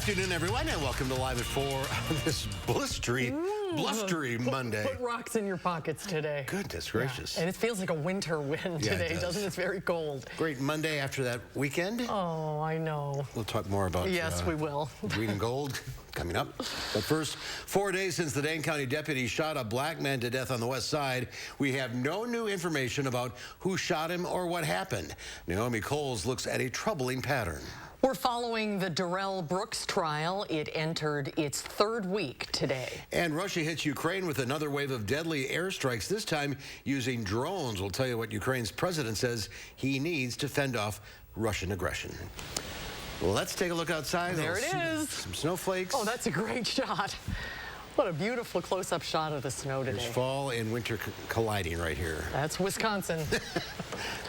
afternoon, everyone, and welcome to Live at 4 on this blustery Monday. Put rocks in your pockets today. Goodness gracious. Yeah. And it feels like a winter wind today, doesn't it? It's very cold. Great Monday after that weekend. Oh, I know. We'll talk more about we will. Green and gold coming up. But first, 4 days since the Dane County deputy shot a black man to death on the west side, we have no new information about who shot him or what happened. Naomi Coles looks at a troubling pattern. We're following the Darrell Brooks trial. It entered its third week today. And Russia hits Ukraine with another wave of deadly airstrikes, this time using drones. We'll tell you what Ukraine's president says he needs to fend off Russian aggression. Let's take a look outside. There it is. Some snowflakes. Oh, that's a great shot. What a beautiful close-up shot of the snow today. There's fall and winter colliding right here. That's Wisconsin.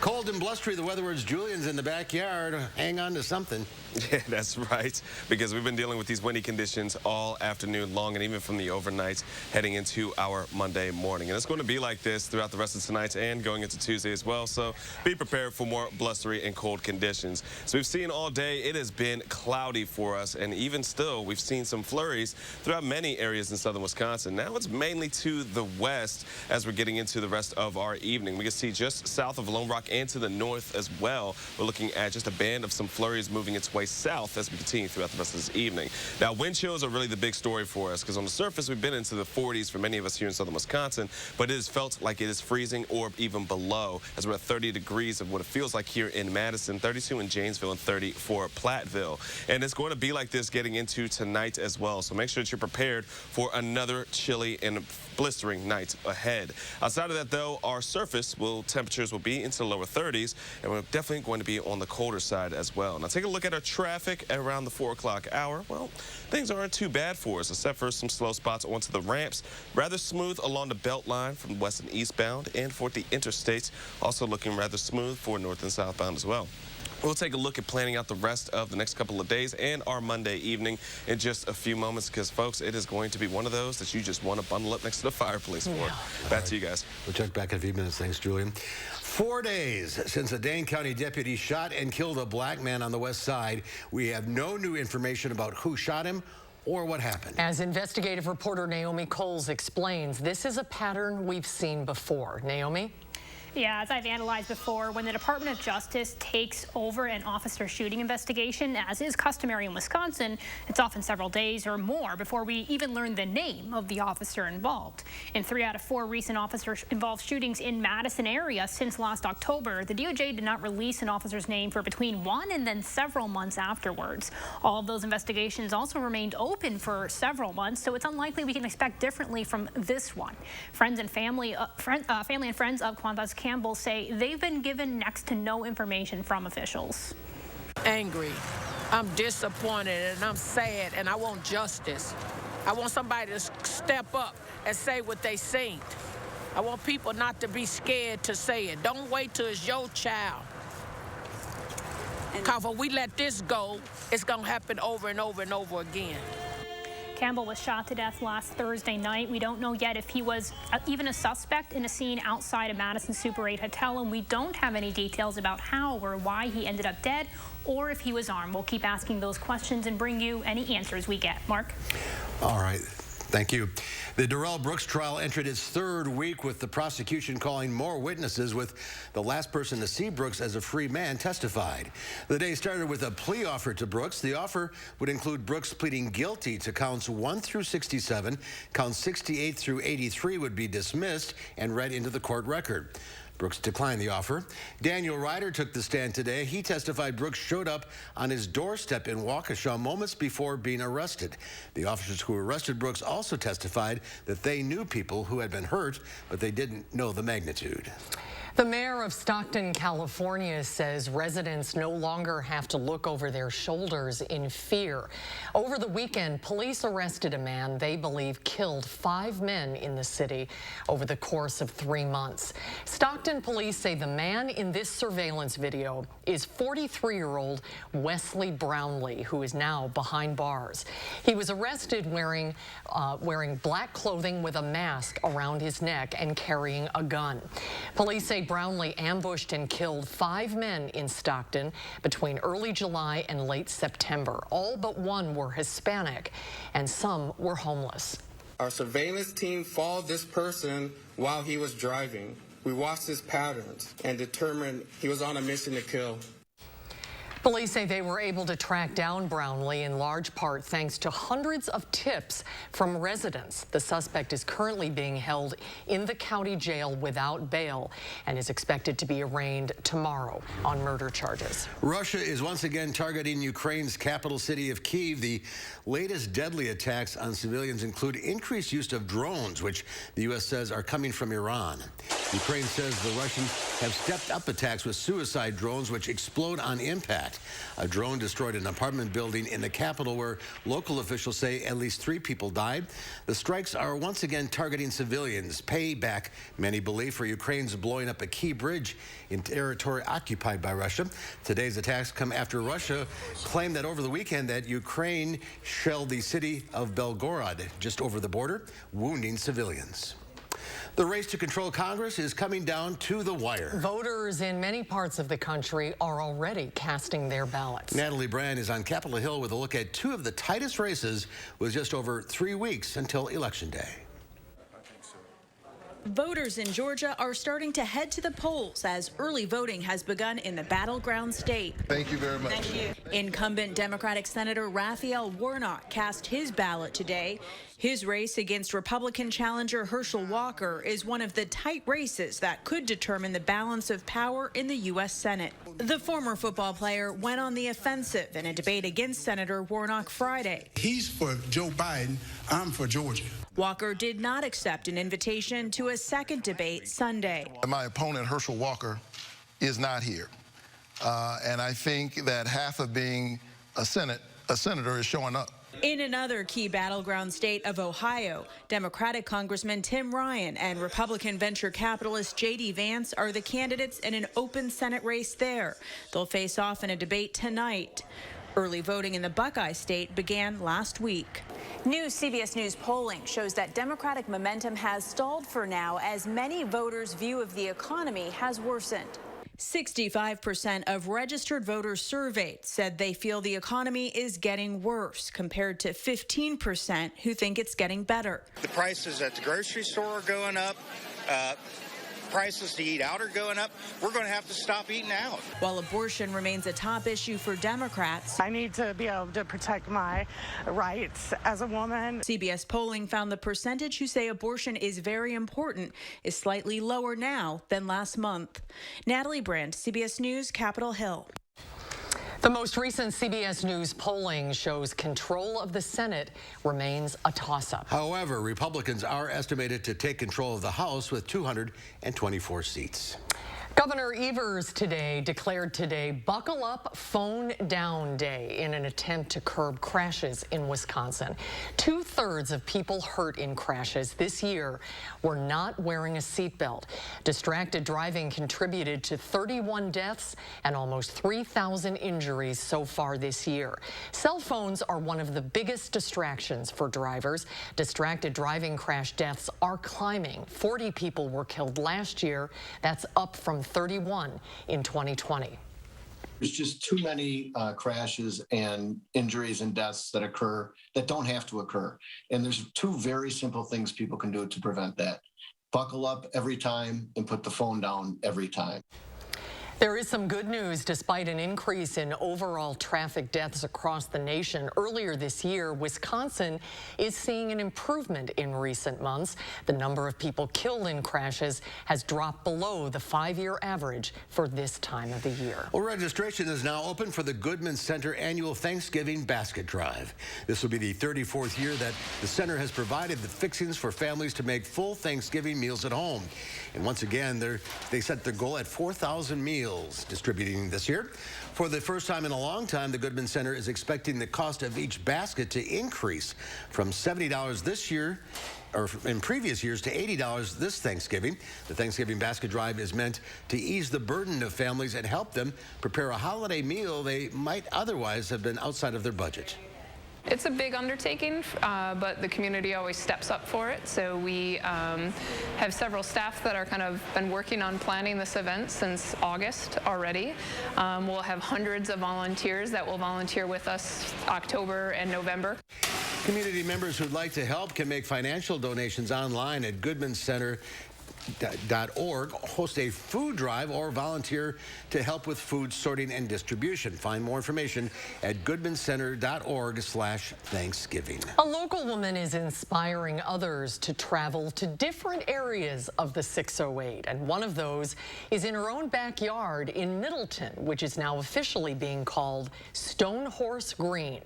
Cold and blustery, the weatherbird's Julian's in the backyard. Hang on to something. Yeah, that's right, because we've been dealing with these windy conditions all afternoon long and even from the overnight heading into our Monday morning. And it's going to be like this throughout the rest of tonight and going into Tuesday as well, so be prepared for more blustery and cold conditions. So we've seen all day it has been cloudy for us, and even still we've seen some flurries throughout many areas in southern Wisconsin. Now it's mainly to the west as we're getting into the rest of our evening. We can see just south of Lone Rock and to the north as well. We're looking at just a band of some flurries moving its way south as we continue throughout the rest of this evening. Now, wind chills are really the big story for us because on the surface, we've been into the 40s for many of us here in southern Wisconsin, but it has felt like it is freezing or even below as we're at 30 degrees of what it feels like here in Madison, 32 in Janesville, and 30 for Platteville. And it's going to be like this getting into tonight as well, so make sure that you're prepared for another chilly and blistering night ahead. Outside of that, though, our surface temperatures will be into the lower 30s, and we're definitely going to be on the colder side as well. Now, take a look at our traffic at around the 4 o'clock hour. Well, things aren't too bad for us, except for some slow spots onto the ramps. Rather smooth along the belt line from west and eastbound, and for the interstates, also looking rather smooth for north and southbound as well. We'll take a look at planning out the rest of the next couple of days and our Monday evening in just a few moments because, folks, it is going to be one of those that you just want to bundle up next to the fireplace for. Yeah. Back to you guys. We'll check back in a few minutes. Thanks, Julian. 4 days since a Dane County deputy shot and killed a black man on the west side. We have no new information about who shot him or what happened. As investigative reporter Naomi Coles explains, this is a pattern we've seen before. Naomi? Yeah, as I've analyzed before, when the Department of Justice takes over an officer shooting investigation, as is customary in Wisconsin, it's often several days or more before we even learn the name of the officer involved. In 3 out of 4 recent officer-involved shootings in Madison area since last October, the DOJ did not release an officer's name for between 1 and then several months afterwards. All of those investigations also remained open for several months, so it's unlikely we can expect differently from this one. Friends and family and friends of Quantas Campbell say they've been given next to no information from officials. Angry, I'm disappointed, and I'm sad, and I want justice. I want somebody to step up and say what they seen. I want people not to be scared to say it. Don't wait till it's your child. Because if we let this go, it's going to happen over and over and over again. Campbell was shot to death last Thursday night. We don't know yet if he was even a suspect in a scene outside of Madison Super 8 Hotel, and we don't have any details about how or why he ended up dead or if he was armed. We'll keep asking those questions and bring you any answers we get. Mark? All right. Thank you. The Darrell Brooks trial entered its third week with the prosecution calling more witnesses, with the last person to see Brooks as a free man testified. The day started with a plea offer to Brooks. The offer would include Brooks pleading guilty to counts 1 through 67. Counts 68 through 83 would be dismissed and read into the court record. Brooks declined the offer. Daniel Ryder took the stand today. He testified Brooks showed up on his doorstep in Waukesha moments before being arrested. The officers who arrested Brooks also testified that they knew people who had been hurt, but they didn't know the magnitude. The mayor of Stockton, California says residents no longer have to look over their shoulders in fear. Over the weekend, police arrested a man they believe killed 5 men in the city over the course of 3 months. Stockton police say the man in this surveillance video is 43-year-old Wesley Brownlee, who is now behind bars. He was arrested wearing black clothing with a mask around his neck and carrying a gun. Police say Brownlee ambushed and killed 5 men in Stockton between early July and late September. All but one were Hispanic, and some were homeless. Our surveillance team followed this person while he was driving. We watched his patterns and determined he was on a mission to kill. Police say they were able to track down Brownlee in large part thanks to hundreds of tips from residents. The suspect is currently being held in the county jail without bail and is expected to be arraigned tomorrow on murder charges. Russia is once again targeting Ukraine's capital city of Kiev. The latest deadly attacks on civilians include increased use of drones, which the U.S. says are coming from Iran. Ukraine says the Russians have stepped up attacks with suicide drones, which explode on impact. A drone destroyed an apartment building in the capital where local officials say at least 3 people died. The strikes are once again targeting civilians. Payback, many believe, for Ukraine's blowing up a key bridge in territory occupied by Russia. Today's attacks come after Russia claimed that over the weekend that Ukraine shelled the city of Belgorod just over the border, wounding civilians. The race to control Congress is coming down to the wire. Voters in many parts of the country are already casting their ballots. Natalie Brand is on Capitol Hill with a look at 2 of the tightest races with just over 3 weeks until Election Day. Voters in Georgia are starting to head to the polls as early voting has begun in the battleground state. Thank you very much. Thank you. Incumbent Democratic Senator Raphael Warnock cast his ballot today. His race against Republican challenger Herschel Walker is one of the tight races that could determine the balance of power in the U.S. Senate. The former football player went on the offensive in a debate against Senator Warnock Friday. He's for Joe Biden. I'm for Georgia. Walker did not accept an invitation to a second debate Sunday. My opponent, Herschel Walker, is not here. And I think that half of being a senator is showing up. In another key battleground state of Ohio, Democratic Congressman Tim Ryan and Republican venture capitalist J.D. Vance are the candidates in an open Senate race there. They'll face off in a debate tonight. Early voting in the Buckeye State began last week. New CBS News polling shows that Democratic momentum has stalled for now as many voters' view of the economy has worsened. 65% of registered voters surveyed said they feel the economy is getting worse, compared to 15% who think it's getting better. The prices at the grocery store are going up. Prices to eat out are going up. We're going to have to stop eating out. While abortion remains a top issue for Democrats, I need to be able to protect my rights as a woman. CBS polling found the percentage who say abortion is very important is slightly lower now than last month. Natalie Brand, CBS News, Capitol Hill. The most recent CBS News polling shows control of the Senate remains a toss-up. However, Republicans are estimated to take control of the House with 224 seats. Governor Evers declared today Buckle Up, Phone Down Day in an attempt to curb crashes in Wisconsin. 2/3 of people hurt in crashes this year were not wearing a seatbelt. Distracted driving contributed to 31 deaths and almost 3,000 injuries so far this year. Cell phones are one of the biggest distractions for drivers. Distracted driving crash deaths are climbing. 40 people were killed last year. That's up from 31 in 2020. There's just too many crashes and injuries and deaths that occur that don't have to occur. And there's 2 very simple things people can do to prevent that. Buckle up every time and put the phone down every time. There is some good news. Despite an increase in overall traffic deaths across the nation earlier this year, Wisconsin is seeing an improvement in recent months. The number of people killed in crashes has dropped below the 5-year average for this time of the year. Well, registration is now open for the Goodman Center annual Thanksgiving Basket Drive. This will be the 34th year that the center has provided the fixings for families to make full Thanksgiving meals at home. And once again, they set their goal at 4,000 meals distributing this year. For the first time in a long time, the Goodman Center is expecting the cost of each basket to increase from $70 this year, or in previous years, to $80 this Thanksgiving. The Thanksgiving Basket Drive is meant to ease the burden of families and help them prepare a holiday meal they might otherwise have been outside of their budget. It's a big undertaking, but the community always steps up for it. So we have several staff that are kind of been working on planning this event since August already. We'll have hundreds of volunteers that will volunteer with us October and November. Community members who'd like to help can make financial donations online at goodmancenter.org, host a food drive, or volunteer to help with food sorting and distribution. Find more information at goodmancenter.org/Thanksgiving. A local woman is inspiring others to travel to different areas of the 608, and one of those is in her own backyard in Middleton, which is now officially being called Stone Horse Green.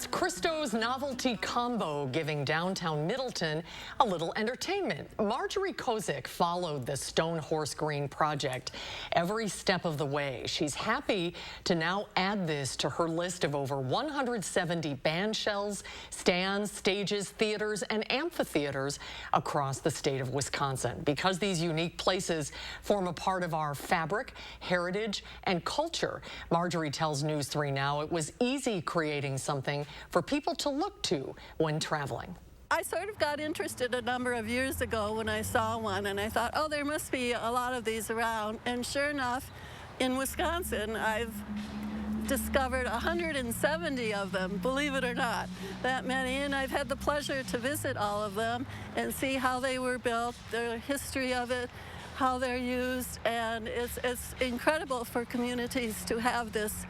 Christo's Novelty Combo, giving downtown Middleton a little entertainment. Marjorie Kozik followed the Stone Horse Green project every step of the way. She's happy to now add this to her list of over 170 band shells, stands, stages, theaters, and amphitheaters across the state of Wisconsin. Because these unique places form a part of our fabric, heritage, and culture, Marjorie tells News 3 Now it was easy creating something for people to look to when traveling. I sort of got interested a number of years ago when I saw one, and I thought, oh, there must be a lot of these around. And sure enough, in Wisconsin, I've discovered 170 of them, believe it or not, that many. And I've had the pleasure to visit all of them and see how they were built, the history of it, how they're used, and it's incredible for communities to have this.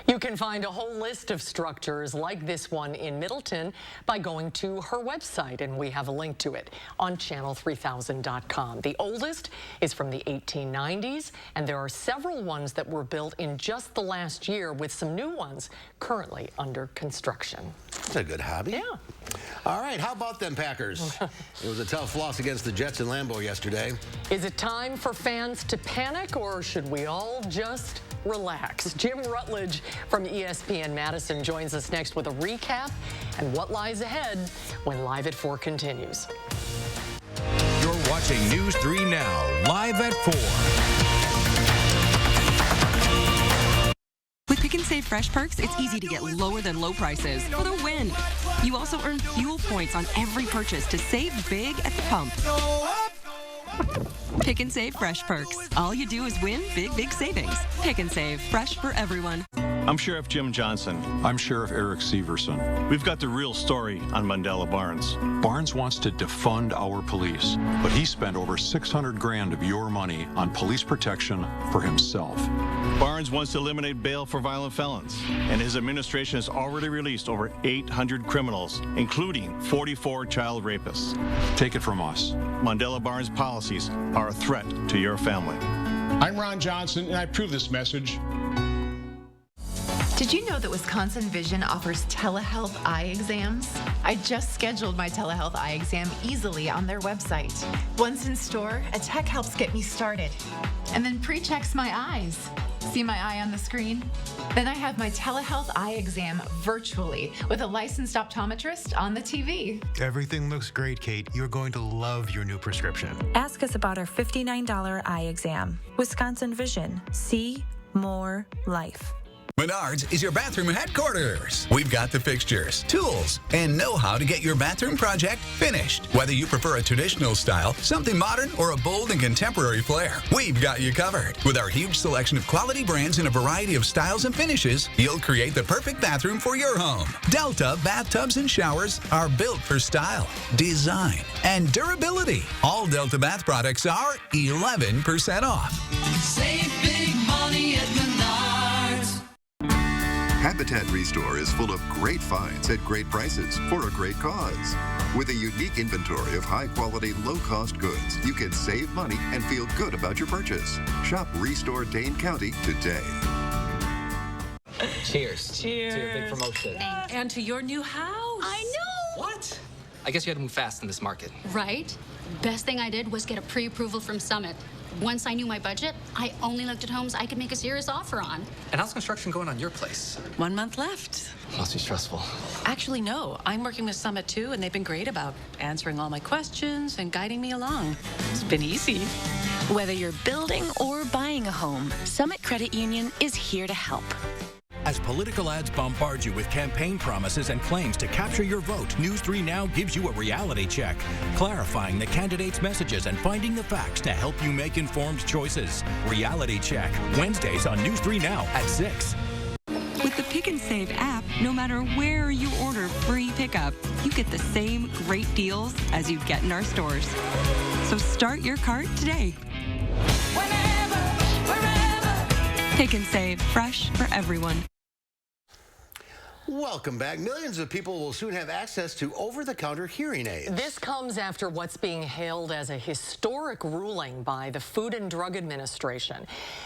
You can find a whole list of structures like this one in Middleton by going to her website, and we have a link to it on channel3000.com. The oldest is from the 1890s, and there are several ones that were built in just the last year, with some new ones currently under construction. That's a good hobby. Yeah. All right, how about them Packers? It was a tough loss against the Jets in Lambeau yesterday. Is it time for fans to panic, or should we all just relax? Jim Rutledge from ESPN Madison joins us next with a recap and what lies ahead when Live at 4 continues. You're watching News 3 Now, Live at 4. With Pick and Save Fresh Perks, it's easy to get lower than low prices for the win. You also earn fuel points on every purchase to save big at the pump. Pick and Save Fresh Perks. All you do is win big, big savings. Pick and Save. Fresh for everyone. I'm Sheriff Jim Johnson. I'm Sheriff Eric Severson. We've got the real story on Mandela Barnes. Barnes wants to defund our police, but he spent over $600,000 of your money on police protection for himself. Barnes wants to eliminate bail for violent felons, and his administration has already released over 800 criminals, including 44 child rapists. Take it from us. Mandela Barnes policies are a threat to your family. I'm Ron Johnson, and I approve this message. Did you know that Wisconsin Vision offers telehealth eye exams? I just scheduled my telehealth eye exam easily on their website. Once in store, a tech helps get me started, and then pre-checks my eyes. See my eye on the screen? Then I have my telehealth eye exam virtually with a licensed optometrist on the TV. Everything looks great, Kate. You're going to love your new prescription. Ask us about our $59 eye exam. Wisconsin Vision. See more life. Menards is your bathroom headquarters. We've got the fixtures, tools, and know-how to get your bathroom project finished. Whether you prefer a traditional style, something modern, or a bold and contemporary flair, we've got you covered. With our huge selection of quality brands and a variety of styles and finishes, you'll create the perfect bathroom for your home. Delta bathtubs and showers are built for style, design, and durability. All Delta bath products are 11% off. Save big money at Menards. Habitat Restore is full of great finds at great prices for a great cause. With a unique inventory of high-quality, low-cost goods, you can save money and feel good about your purchase. Shop Restore Dane County today. Cheers. Cheers. To your big promotion. And to your new house. I know. What? I guess you had to move fast in this market. Right? Best thing I did was get a pre-approval from Summit. Once I knew my budget, I only looked at homes I could make a serious offer on. And how's construction going on your place? 1 month left. Must be stressful. Actually, no. I'm working with Summit too, and they've been great about answering all my questions and guiding me along. It's been easy. Whether you're building or buying a home, Summit Credit Union is here to help. As political ads bombard you with campaign promises and claims to capture your vote, News 3 Now gives you a reality check, clarifying the candidates' messages and finding the facts to help you make informed choices. Reality Check, Wednesdays on News 3 Now at 6. With the Pick and Save app, no matter where you order free pickup, you get the same great deals as you get in our stores. So start your cart today. Whenever, wherever. Pick and Save, fresh for everyone. Welcome back. Millions of people will soon have access to over-the-counter hearing aids. This comes after what's being hailed as a historic ruling by the Food and Drug Administration.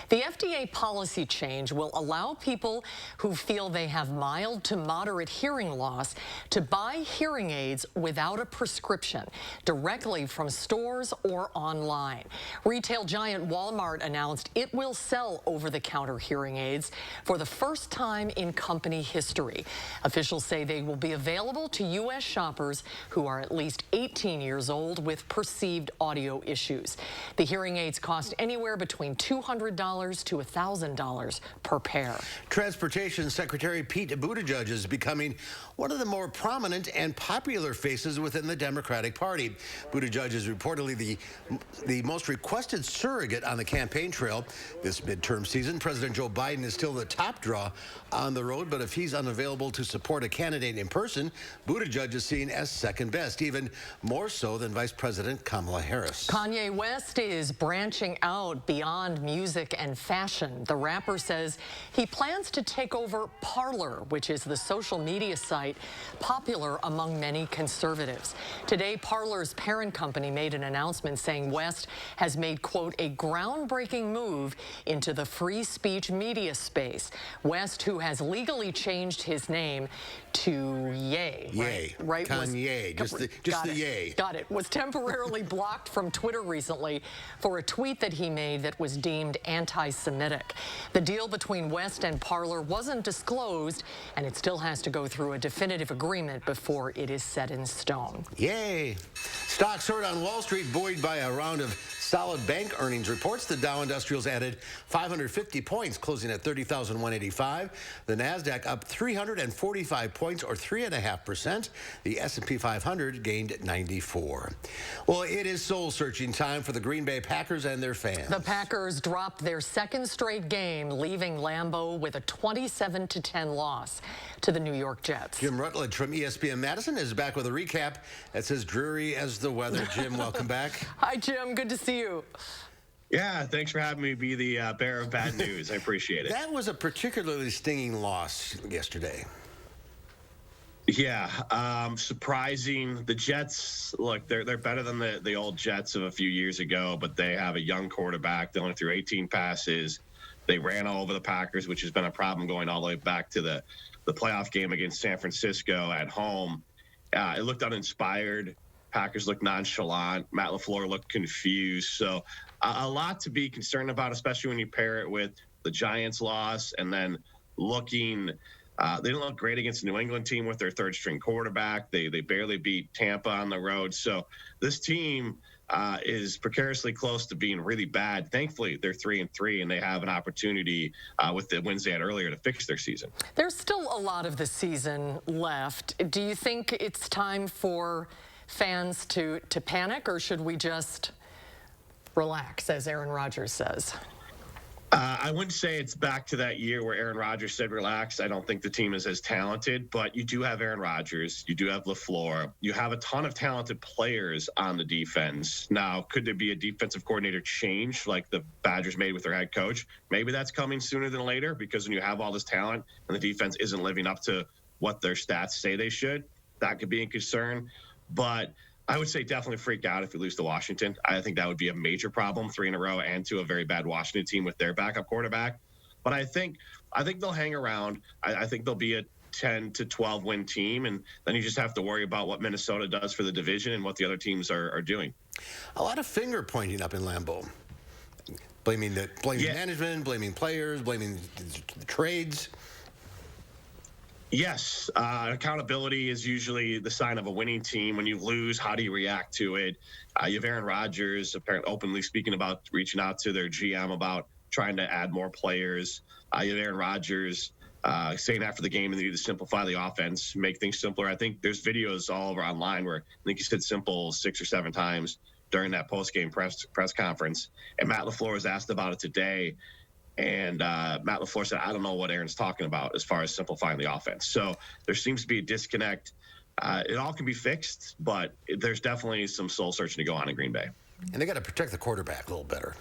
The FDA policy change will allow people who feel they have mild to moderate hearing loss to buy hearing aids without a prescription directly from stores or online. Retail giant Walmart announced it will sell over-the-counter hearing aids for the first time in company history. Officials say they will be available to U.S. shoppers who are at least 18 years old with perceived audio issues. The hearing aids cost anywhere between $200 to $1,000 per pair. Transportation Secretary Pete Buttigieg is becoming one of the more prominent and popular faces within the Democratic Party. Buttigieg is reportedly the most requested surrogate on the campaign trail this midterm season. President Joe Biden is still the top draw on the road, but if he's unavailable to support a candidate in person, Buttigieg is seen as second best, even more so than Vice President Kamala Harris. Kanye West is branching out beyond music and fashion. The rapper says he plans to take over Parler, which is the social media site popular among many conservatives. Today, Parler's parent company made an announcement saying West has made, quote, a groundbreaking move into the free speech media space. West, who has legally changed his name to Ye. Ye. Right? Kanye. Just the Ye. Got it. Was temporarily blocked from Twitter recently for a tweet that he made that was deemed anti-Semitic. The deal between West and Parler wasn't disclosed, and it still has to go through a definitive agreement before it is set in stone. Yay. Stocks soared on Wall Street, buoyed by a round of solid bank earnings reports. The Dow Industrials added 550 points, closing at 30,185. The Nasdaq up 345 points, or 3.5%. The S&P 500 gained 94. Well, it is soul-searching time for the Green Bay Packers and their fans. The Packers dropped their second straight game, leaving Lambeau with a 27-10 loss to the New York Jets. Jim Rutledge from ESPN Madison is back with a recap that's as dreary as the weather. Jim, welcome back. Hi, Jim. Good to see you. Yeah, thanks for having me be the bearer of bad news. I appreciate it. That was a particularly stinging loss yesterday. Yeah, surprising. The Jets, look, they're better than the old Jets of a few years ago, but they have a young quarterback. They only threw 18 passes. They ran all over the Packers, which has been a problem going all the way back to the playoff game against San Francisco at home. It looked uninspired. Packers looked nonchalant. Matt LaFleur looked confused. So a lot to be concerned about, especially when you pair it with the Giants loss and then looking they didn't look great against the New England team with their third-string quarterback. They barely beat Tampa on the road. So this team is precariously close to being really bad. Thankfully, they're 3-3, and they have an opportunity with the wins they had earlier to fix their season. There's still a lot of the season left. Do you think it's time for fans to panic, or should we just relax, as Aaron Rodgers says? I wouldn't say it's back to that year where Aaron Rodgers said relax. I don't think the team is as talented, but you do have Aaron Rodgers. You do have LaFleur. You have a ton of talented players on the defense. Now, could there be a defensive coordinator change like the Badgers made with their head coach? Maybe that's coming sooner than later, because when you have all this talent and the defense isn't living up to what their stats say they should, that could be a concern. But I would say definitely freak out if we lose to Washington. I think that would be a major problem, 3 in a row, and to a very bad Washington team with their backup quarterback. But I think they'll hang around. I think they'll be a 10 to 12 win team, and then you just have to worry about what Minnesota does for the division and what the other teams are doing. A lot of finger pointing up in Lambeau. Blaming management, blaming players, blaming the trades. Yes, accountability is usually the sign of a winning team. When you lose, how do you react to it? You have Aaron Rodgers apparently openly speaking about reaching out to their GM about trying to add more players. You have Aaron Rodgers saying after the game they need to simplify the offense, make things simpler. I think there's videos all over online where I think he said simple 6 or 7 times during that post-game press conference. And Matt LaFleur was asked about it today. And Matt LaFleur said, I don't know what Aaron's talking about as far as simplifying the offense. So there seems to be a disconnect. It all can be fixed, but there's definitely some soul searching to go on in Green Bay. And they got to protect the quarterback a little better.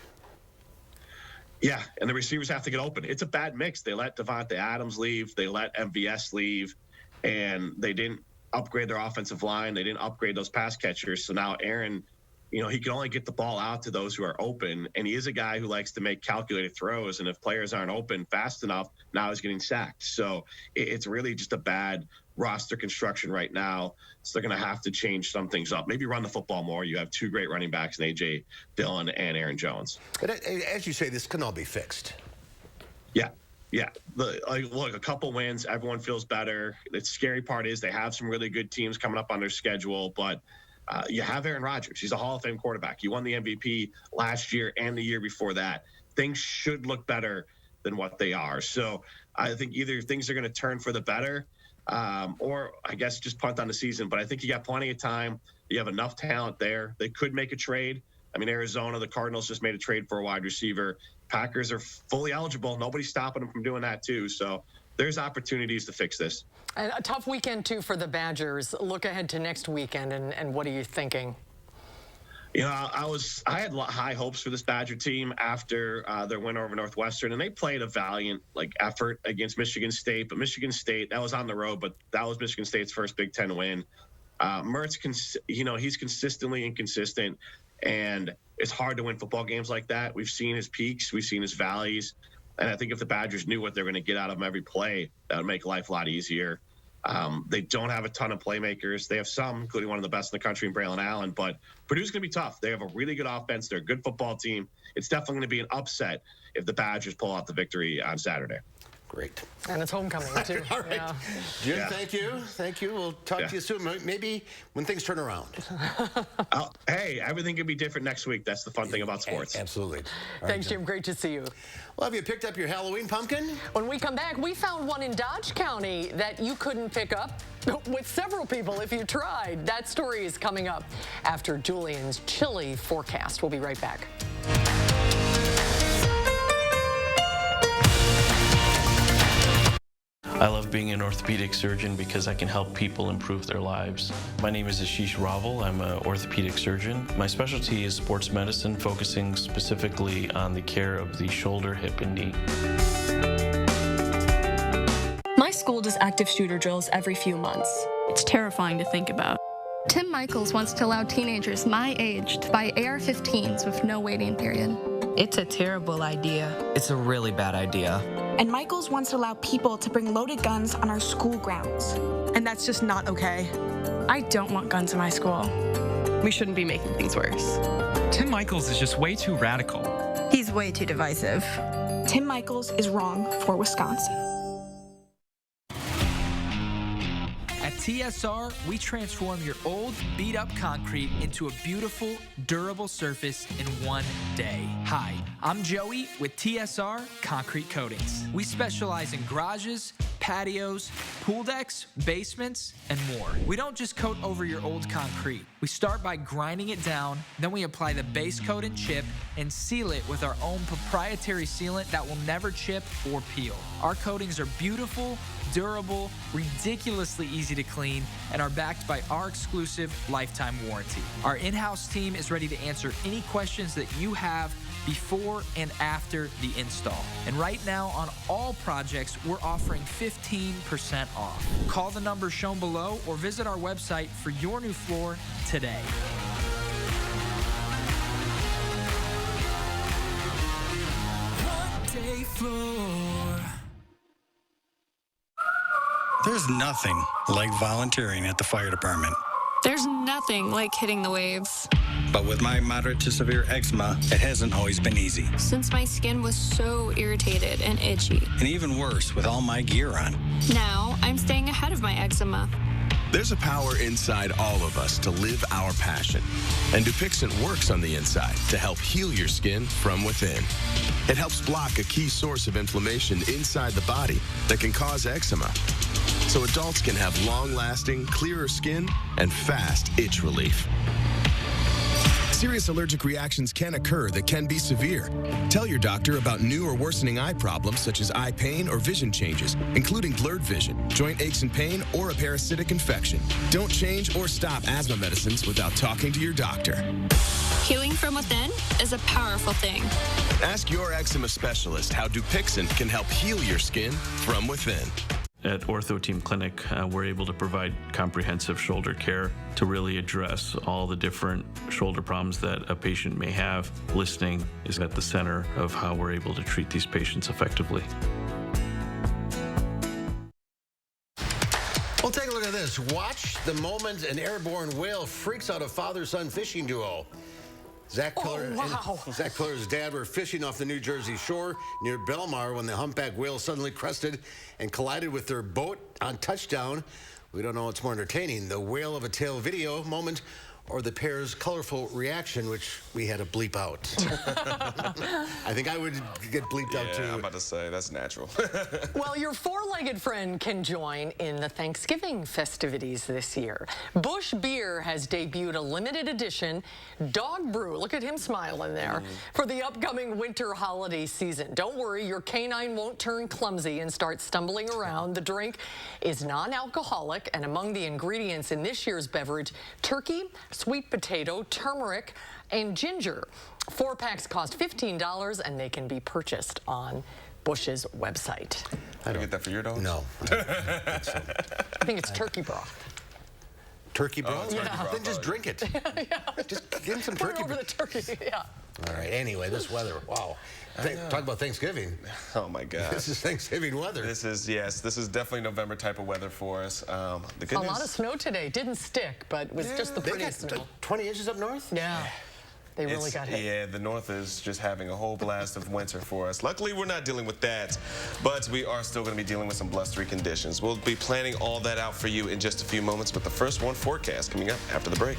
Yeah, and the receivers have to get open. It's a bad mix. They let Devontae Adams leave. They let MVS leave. And they didn't upgrade their offensive line. They didn't upgrade those pass catchers. So now Aaron, he can only get the ball out to those who are open. And he is a guy who likes to make calculated throws. And if players aren't open fast enough, now he's getting sacked. So it's really just a bad roster construction right now. So they're going to have to change some things up. Maybe run the football more. You have 2 great running backs in A.J. Dillon and Aaron Jones. But as you say, this can all be fixed. Yeah. Look, a couple wins, everyone feels better. The scary part is they have some really good teams coming up on their schedule, but you have Aaron Rodgers. He's a Hall of Fame quarterback. He won the MVP last year and the year before that. Things should look better than what they are. So I think either things are going to turn for the better or I guess just punt on the season. But I think you got plenty of time. You have enough talent there. They could make a trade. I mean, Arizona, the Cardinals just made a trade for a wide receiver. Packers are fully eligible. Nobody's stopping them from doing that too. So there's opportunities to fix this. And a tough weekend, too, for the Badgers. Look ahead to next weekend, and what are you thinking? I had high hopes for this Badger team after their win over Northwestern, and they played a valiant effort against Michigan State. But Michigan State, that was on the road, but that was Michigan State's first Big Ten win. Mertz, he's consistently inconsistent, and it's hard to win football games like that. We've seen his peaks, we've seen his valleys. And I think if the Badgers knew what they're going to get out of them every play, that would make life a lot easier. They don't have a ton of playmakers. They have some, including one of the best in the country in Braylon Allen. But Purdue's going to be tough. They have a really good offense. They're a good football team. It's definitely going to be an upset if the Badgers pull out the victory on Saturday. Great. And it's homecoming, too. All right. Yeah. Jim, thank you. We'll talk to you soon. Maybe when things turn around. Hey, everything can be different next week. That's the fun thing about sports. Absolutely. Thanks, Jim. Great to see you. Well, have you picked up your Halloween pumpkin? When we come back, we found one in Dodge County that you couldn't pick up with several people if you tried. That story is coming up after Julian's chilly forecast. We'll be right back. I love being an orthopedic surgeon because I can help people improve their lives. My name is Ashish Raval. I'm an orthopedic surgeon. My specialty is sports medicine, focusing specifically on the care of the shoulder, hip, and knee. My school does active shooter drills every few months. It's terrifying to think about. Tim Michaels wants to allow teenagers my age to buy AR-15s with no waiting period. It's a terrible idea. It's a really bad idea. And Michaels wants to allow people to bring loaded guns on our school grounds. And that's just not okay. I don't want guns in my school. We shouldn't be making things worse. Tim Michaels is just way too radical. He's way too divisive. Tim Michaels is wrong for Wisconsin. At TSR, we transform your old, beat-up concrete into a beautiful, durable surface in one day. Hi, I'm Joey with TSR Concrete Coatings. We specialize in garages, patios, pool decks, basements, and more. We don't just coat over your old concrete. We start by grinding it down, then we apply the base coat and chip and seal it with our own proprietary sealant that will never chip or peel. Our coatings are beautiful, durable, ridiculously easy to clean, and are backed by our exclusive lifetime warranty. Our in-house team is ready to answer any questions that you have before and after the install. And right now on all projects, we're offering 15% off. Call the number shown below or visit our website for your new floor today. One day floor. There's nothing like volunteering at the fire department. There's nothing like hitting the waves. But with my moderate to severe eczema, it hasn't always been easy. Since my skin was so irritated and itchy. And even worse with all my gear on. Now, I'm staying ahead of my eczema. There's a power inside all of us to live our passion. And Dupixent works on the inside to help heal your skin from within. It helps block a key source of inflammation inside the body that can cause eczema. So adults can have long-lasting, clearer skin and fast itch relief. Serious allergic reactions can occur that can be severe. Tell your doctor about new or worsening eye problems such as eye pain or vision changes, including blurred vision, joint aches and pain, or a parasitic infection. Don't change or stop asthma medicines without talking to your doctor. Healing from within is a powerful thing. Ask your eczema specialist how Dupixent can help heal your skin from within. At Ortho Team Clinic, we're able to provide comprehensive shoulder care to really address all the different shoulder problems that a patient may have. Listening is at the center of how we're able to treat these patients effectively. Well, take a look at this. Watch the moment an airborne whale freaks out a father-son fishing duo. Zach Pillar and Zach Pillar's dad were fishing off the New Jersey shore near Belmar when the humpback whale suddenly crested and collided with their boat on touchdown. We don't know what's more entertaining, the whale of a tail video moment or the pair's colorful reaction, which we had to bleep out. I think I would get bleeped out too. Yeah, I'm about to say, that's natural. Well, your four-legged friend can join in the Thanksgiving festivities this year. Busch Beer has debuted a limited edition dog brew. Look at him smiling there. For the upcoming winter holiday season. Don't worry, your canine won't turn clumsy and start stumbling around. The drink is non-alcoholic, and among the ingredients in this year's beverage, turkey, sweet potato, turmeric, and ginger. 4 packs cost $15, and they can be purchased on Busch's website. I don't get that for your dog? No. I think it's turkey broth. Turkey broth? Yeah. Then just drink it. Just give him some Put turkey it over the turkey, yeah. All right, anyway, this weather, wow. Talk about Thanksgiving. Oh my God. This is Thanksgiving weather. This is, yes, this is definitely November type of weather for us. The good A lot of snow today. Didn't stick, but it was just the prettiest snow. 20 inches up north? Yeah. They really got hit. Yeah, the north is just having a whole blast of winter for us. Luckily, we're not dealing with that, but we are still going to be dealing with some blustery conditions. We'll be planning all that out for you in just a few moments, but the first one forecast coming up after the break.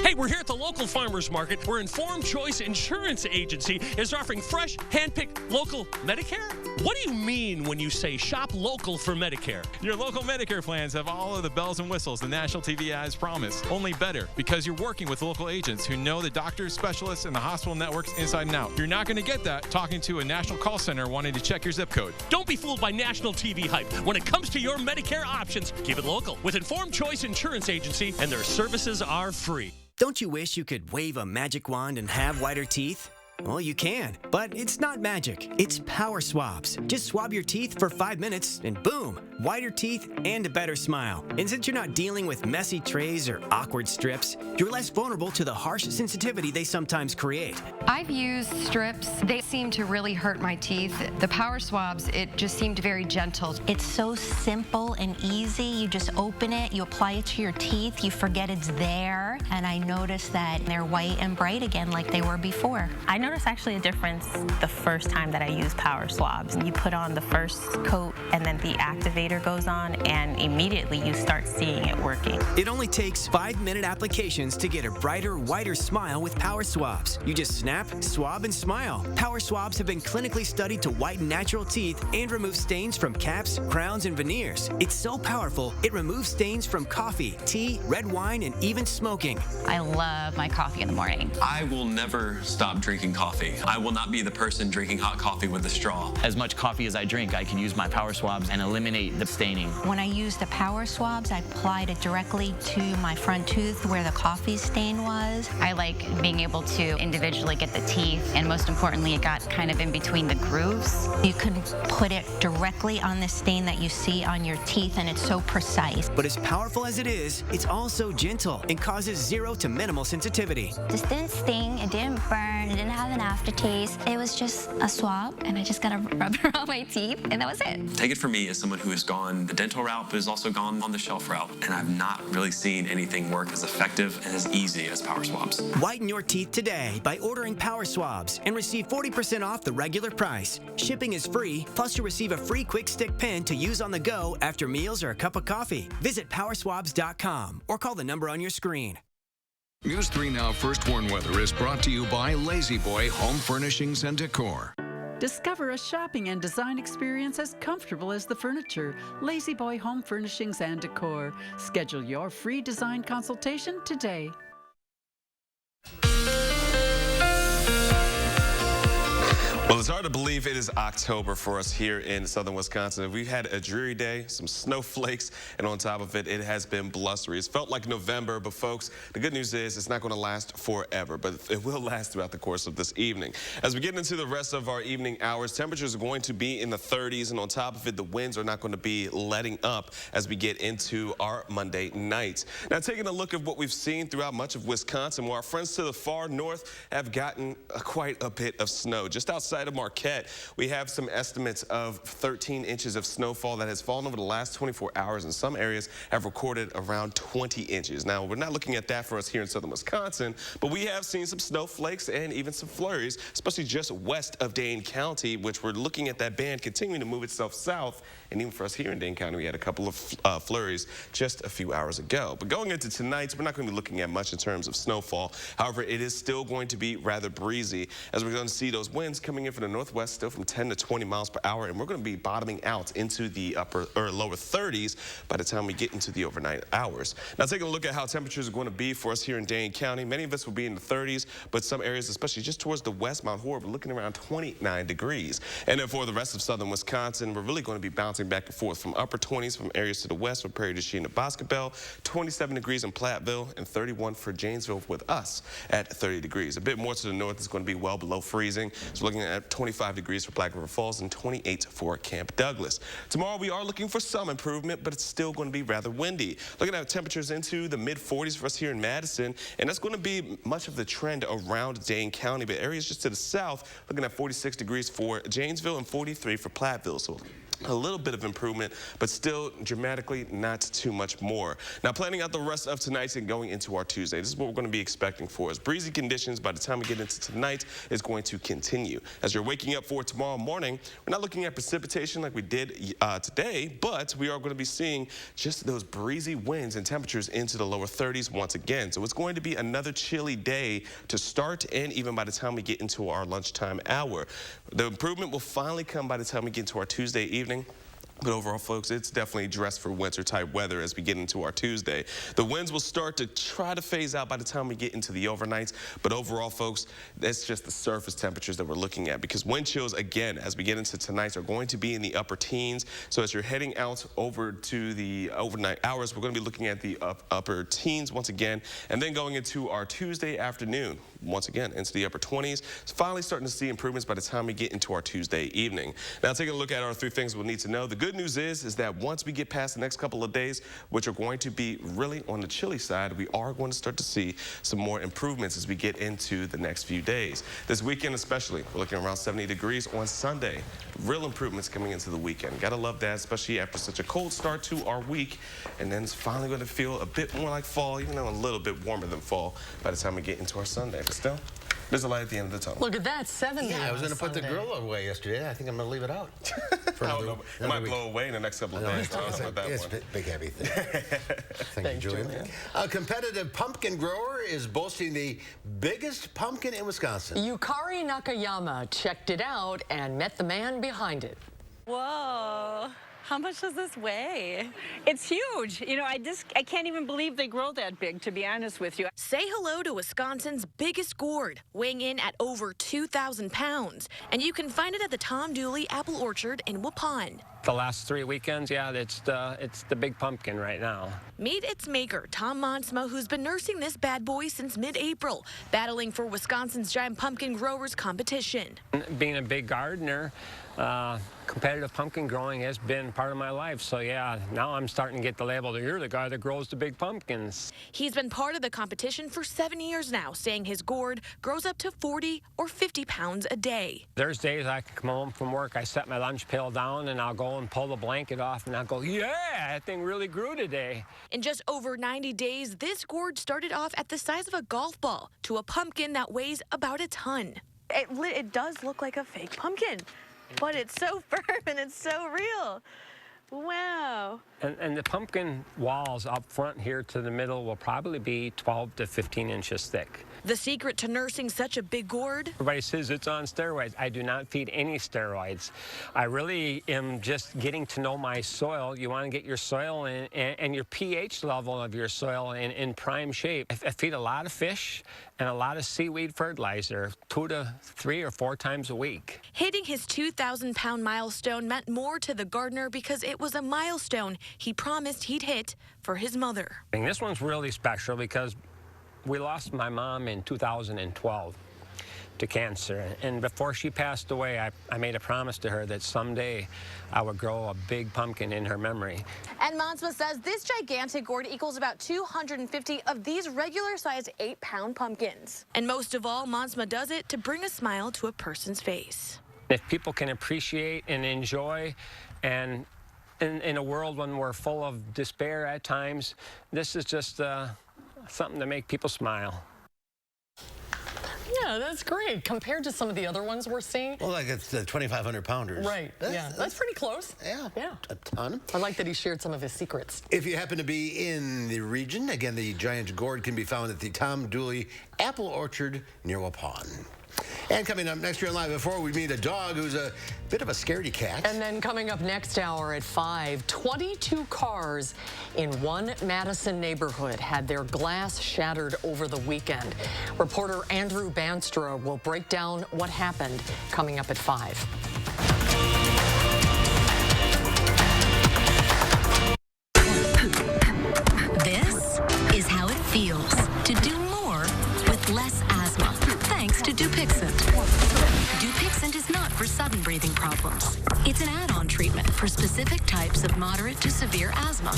Hey, we're here at the local farmers market where Informed Choice Insurance Agency is offering fresh, hand-picked local Medicare. What do you mean when you say shop local for Medicare? Your local Medicare plans have all of the bells and whistles the national TV ads promise, only better because you're working with local agents who know the doctors, specialists, and the hospital networks inside and out. You're not going to get that talking to a national call center wanting to check your zip code. Don't be fooled by national TV hype. When it comes to your Medicare options, keep it local with Informed Choice Insurance Agency, and their services are free. Don't you wish you could wave a magic wand and have whiter teeth? Well, you can, but it's not magic. It's power swabs. Just swab your teeth for 5 minutes and boom, whiter teeth and a better smile. And since you're not dealing with messy trays or awkward strips, you're less vulnerable to the harsh sensitivity they sometimes create. I've used strips. They seem to really hurt my teeth. The power swabs, it just seemed very gentle. It's so simple and easy. You just open it, you apply it to your teeth, you forget it's there, and I noticed that they're white and bright again like they were before. I noticed actually a difference the first time that I used power swabs. You put on the first coat and then the activator goes on and immediately you start seeing it working. It only takes 5-minute applications to get a brighter, whiter smile with power swabs. You just snap, swab, and smile. Power swabs have been clinically studied to whiten natural teeth and remove stains from caps, crowns, and veneers. It's so powerful, it removes stains from coffee, tea, red wine, and even smoking. I love my coffee in the morning. I will never stop drinking coffee. I will not be the person drinking hot coffee with a straw. As much coffee as I drink, I can use my power swabs and eliminate the staining. When I used the power swabs, I applied it directly to my front tooth where the coffee stain was. I like being able to individually get the teeth, and most importantly, it got kind of in between the grooves. You can put it directly on the stain that you see on your teeth, and it's so precise. But as powerful as it is, it's also gentle and causes 0 to minimal sensitivity. This didn't sting, it didn't burn, it didn't have have an aftertaste. It was just a swab, and I just got to rub it on my teeth, and that was it. Take it from me as someone who has gone the dental route, but has also gone on the shelf route, and I've not really seen anything work as effective and as easy as power swabs. Whiten your teeth today by ordering power swabs and receive 40% off the regular price. Shipping is free, plus you'll receive a free quick stick pen to use on the go after meals or a cup of coffee. Visit powerswabs.com or call the number on your screen. News 3 Now First Warn Weather is brought to you by Lazy Boy Home Furnishings and Decor. Discover a shopping and design experience as comfortable as the furniture. Lazy Boy Home Furnishings and Decor. Schedule your free design consultation today. Well, it's hard to believe it is October for us here in southern Wisconsin. We've had a dreary day, some snowflakes, and on top of it, it has been blustery. It's felt like November, but folks, the good news is it's not going to last forever, but it will last throughout the course of this evening. As we get into the rest of our evening hours, temperatures are going to be in the 30s, and on top of it, the winds are not going to be letting up as we get into our Monday night. Now, taking a look at what we've seen throughout much of Wisconsin, where our friends to the far north have gotten quite a bit of snow. Just outside of Marquette, we have some estimates of 13 inches of snowfall that has fallen over the last 24 hours, and some areas have recorded around 20 inches. Now, we're not looking at that for us here in southern Wisconsin, but we have seen some snowflakes and even some flurries, especially just west of Dane County, which we're looking at that band continuing to move itself south. And even for us here in Dane County, we had a couple of flurries just a few hours ago. But going into tonight, we're not going to be looking at much in terms of snowfall. However, it is still going to be rather breezy, as we're going to see those winds coming in from the northwest still from 10 to 20 miles per hour, and we're going to be bottoming out into the upper or lower 30s by the time we get into the overnight hours. Now, taking a look at how temperatures are going to be for us here in Dane County, many of us will be in the 30s, but some areas, especially just towards the west, Mount Horeb, we're looking around 29 degrees. And then for the rest of southern Wisconsin, we're really going to be bouncing back and forth from upper 20s from areas to the west from Prairie du Chien to Boscobel, 27 degrees in Platteville, and 31 for Janesville with us at 30 degrees. A bit more to the north is going to be well below freezing. So looking at 25 degrees for Black River Falls and 28 for Camp Douglas. Tomorrow we are looking for some improvement, but it's still going to be rather windy. Looking at temperatures into the mid-40s for us here in Madison, and that's going to be much of the trend around Dane County, but areas just to the south, looking at 46 degrees for Janesville and 43 for Platteville. So a little bit of improvement, but still dramatically not too much more. Now, planning out the rest of tonight and going into our Tuesday, this is what we're going to be expecting for us. Breezy conditions by the time we get into tonight is going to continue. As you're waking up for tomorrow morning, we're not looking at precipitation like we did today, but we are going to be seeing just those breezy winds and temperatures into the lower 30s once again. So it's going to be another chilly day to start, and even by the time we get into our lunchtime hour. The improvement will finally come by the time we get into our Tuesday evening. But overall, folks, it's definitely dressed for winter-type weather as we get into our Tuesday. The winds will start to try to phase out by the time we get into the overnights. But overall, folks, that's just the surface temperatures that we're looking at, because wind chills, again, as we get into tonight, are going to be in the upper teens. So as you're heading out over to the overnight hours, we're going to be looking at the upper teens once again. And then going into our Tuesday afternoon, once again, into the upper 20s. So finally starting to see improvements by the time we get into our Tuesday evening. Now, taking a look at our 3 things we'll need to know. The good news is that once we get past the next couple of days, which are going to be really on the chilly side, we are going to start to see some more improvements as we get into the next few days. This weekend especially, we're looking around 70 degrees on Sunday. Real improvements coming into the weekend. Gotta love that, especially after such a cold start to our week. And then it's finally going to feel a bit more like fall, even though a little bit warmer than fall by the time we get into our Sunday. But still, there's a light at the end of the tunnel. Look at that, 70. Yeah, I was going to put the grill away yesterday. I think I'm going to leave it out. I don't know. It might blow away in the next couple of days. It's a big, heavy thing. Thank you, Julian. A competitive pumpkin grower is boasting the biggest pumpkin in Wisconsin. Yukari Nakayama checked it out and met the man behind it. Whoa. How much does this weigh? It's huge. You know, I can't even believe they grow that big, to be honest with you. Say hello to Wisconsin's biggest gourd, weighing in at over 2,000 pounds. And you can find it at the Tom Dooley Apple Orchard in Waupun. The last 3 weekends, yeah, it's the big pumpkin right now. Meet its maker, Tom Monsma, who's been nursing this bad boy since mid-April, battling for Wisconsin's Giant Pumpkin Growers competition. Being a big gardener, competitive pumpkin growing has been part of my life. So yeah, now I'm starting to get the label that you're the guy that grows the big pumpkins. He's been part of the competition for 7 years now, saying his gourd grows up to 40 or 50 pounds a day. There's days I can come home from work, I set my lunch pail down and I'll go and pull the blanket off and I'll go, yeah, that thing really grew today. In just over 90 days, this gourd started off at the size of a golf ball to a pumpkin that weighs about a ton. It does look like a fake pumpkin, but it's so firm and it's so real. Wow. And the pumpkin walls up front here to the middle will probably be 12 to 15 inches thick. The secret to nursing such a big gourd? Everybody says it's on steroids. I do not feed any steroids. I really am just getting to know my soil. You want to get your soil and your pH level of your soil in prime shape. I feed a lot of fish and a lot of seaweed fertilizer 2 to 3 or 4 times a week. Hitting his 2,000-pound milestone meant more to the gardener because it was a milestone he promised he'd hit for his mother. And this one's really special because we lost my mom in 2012 to cancer. And before she passed away, I made a promise to her that someday I would grow a big pumpkin in her memory. And Monsma says this gigantic gourd equals about 250 of these regular-sized 8-pound pumpkins. And most of all, Monsma does it to bring a smile to a person's face. If people can appreciate and enjoy, and in a world when we're full of despair at times, this is just something to make people smile. Yeah, that's great. Compared to some of the other ones we're seeing. Well, like it's the 2,500 pounders. Right, that's pretty close. Yeah, a ton. I like that he shared some of his secrets. If you happen to be in the region, again, the giant gourd can be found at the Tom Dooley Apple Orchard near Waupun. And coming up next year on Live at 4, we meet a dog who's a bit of a scaredy cat. And then coming up next hour at 5, 22 cars in one Madison neighborhood had their glass shattered over the weekend. Reporter Andrew Banstra will break down what happened coming up at 5. This is how it feels to do more with less asthma, thanks to Dupixent. Dupixent is not for sudden breathing problems. It's an add-on treatment for specific types of moderate to severe asthma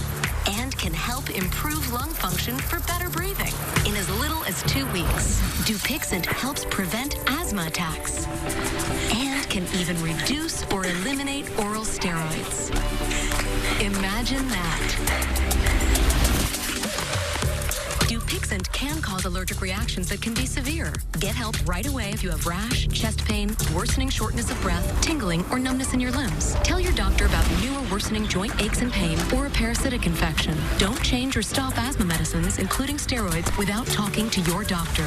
and can help improve lung function for better breathing in as little as 2 weeks. Dupixent helps prevent asthma attacks and can even reduce or eliminate oral steroids. Imagine that. Dupixent can cause allergic reactions that can be severe. Get help right away if you have rash, chest pain, worsening shortness of breath, tingling, or numbness in your limbs. Tell your doctor about new or worsening joint aches and pain or a parasitic infection. Don't change or stop asthma medicines, including steroids, without talking to your doctor.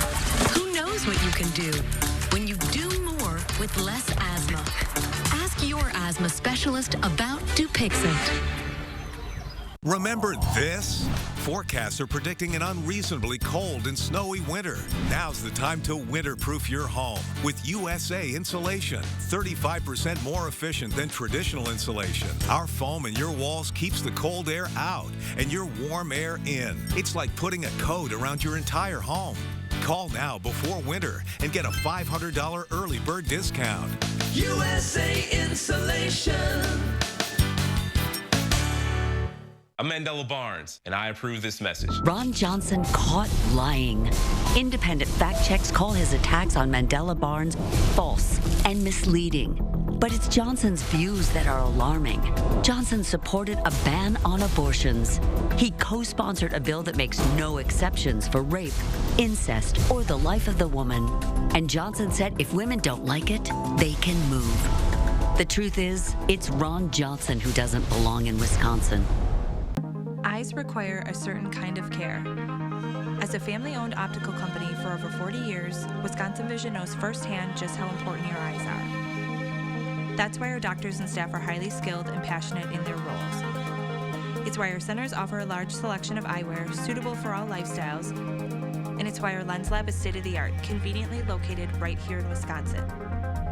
Who knows what you can do when you do more with less asthma? Ask your asthma specialist about Dupixent. Remember this? Forecasts are predicting an unreasonably cold and snowy winter. Now's the time to winter-proof your home with USA Insulation. 35% more efficient than traditional insulation. Our foam in your walls keeps the cold air out and your warm air in. It's like putting a coat around your entire home. Call now before winter and get a $500 early bird discount. USA Insulation. I'm Mandela Barnes, and I approve this message. Ron Johnson caught lying. Independent fact checks call his attacks on Mandela Barnes false and misleading. But it's Johnson's views that are alarming. Johnson supported a ban on abortions. He co-sponsored a bill that makes no exceptions for rape, incest, or the life of the woman. And Johnson said if women don't like it, they can move. The truth is, it's Ron Johnson who doesn't belong in Wisconsin. Eyes require a certain kind of care. As a family-owned optical company for over 40 years, Wisconsin Vision knows firsthand just how important your eyes are. That's why our doctors and staff are highly skilled and passionate in their roles. It's why our centers offer a large selection of eyewear suitable for all lifestyles, and it's why our lens lab is state-of-the-art, conveniently located right here in Wisconsin.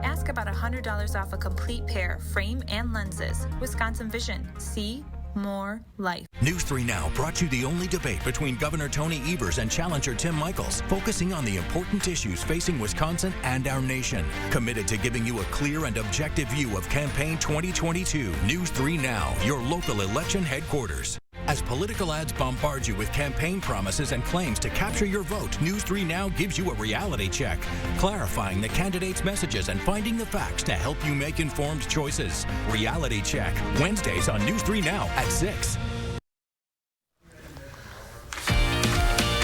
Ask about $100 off a complete pair, frame and lenses. Wisconsin Vision. See more life. News 3 Now brought you the only debate between Governor Tony Evers and challenger Tim Michels, focusing on the important issues facing Wisconsin and our nation. Committed to giving you a clear and objective view of campaign 2022. News 3 Now, your local election headquarters. As political ads bombard you with campaign promises and claims to capture your vote, News 3 Now gives you a reality check, clarifying the candidates' messages and finding the facts to help you make informed choices. Reality Check, Wednesdays on News 3 Now at 6.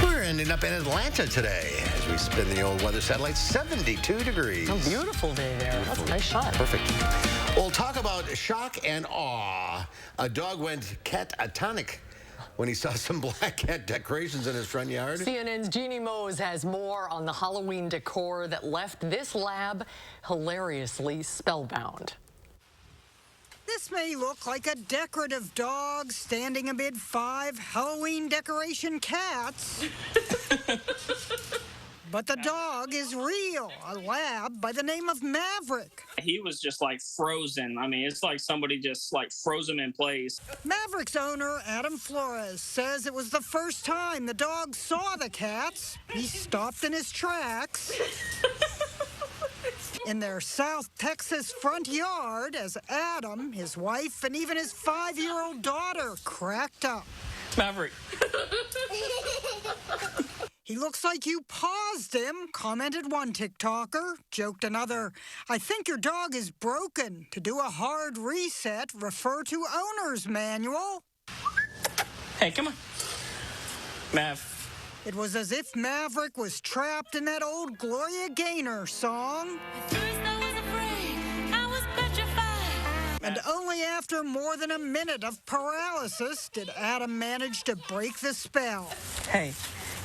We're ending up in Atlanta today as we spin the old weather satellite. 72 degrees. A beautiful day there. That's a nice shot. Perfect. We'll talk about shock and awe. A dog went catatonic when he saw some black cat decorations in his front yard. CNN's Jeannie Mose has more on the Halloween decor that left this lab hilariously spellbound. This may look like a decorative dog standing amid 5 Halloween decoration cats. But the dog is real, a lab by the name of Maverick. He was just like frozen. I mean, it's like somebody just like froze him in place. Maverick's owner, Adam Flores, says it was the first time the dog saw the cats. He stopped in his tracks in their South Texas front yard as Adam, his wife, and even his 5-year-old daughter cracked up. Maverick. He looks like you paused him, commented one TikToker. Joked another, I think your dog is broken. To do a hard reset, refer to owner's manual. Hey, come on. Mav. It was as if Maverick was trapped in that old Gloria Gaynor song. And only after more than a minute of paralysis did Adam manage to break the spell. Hey,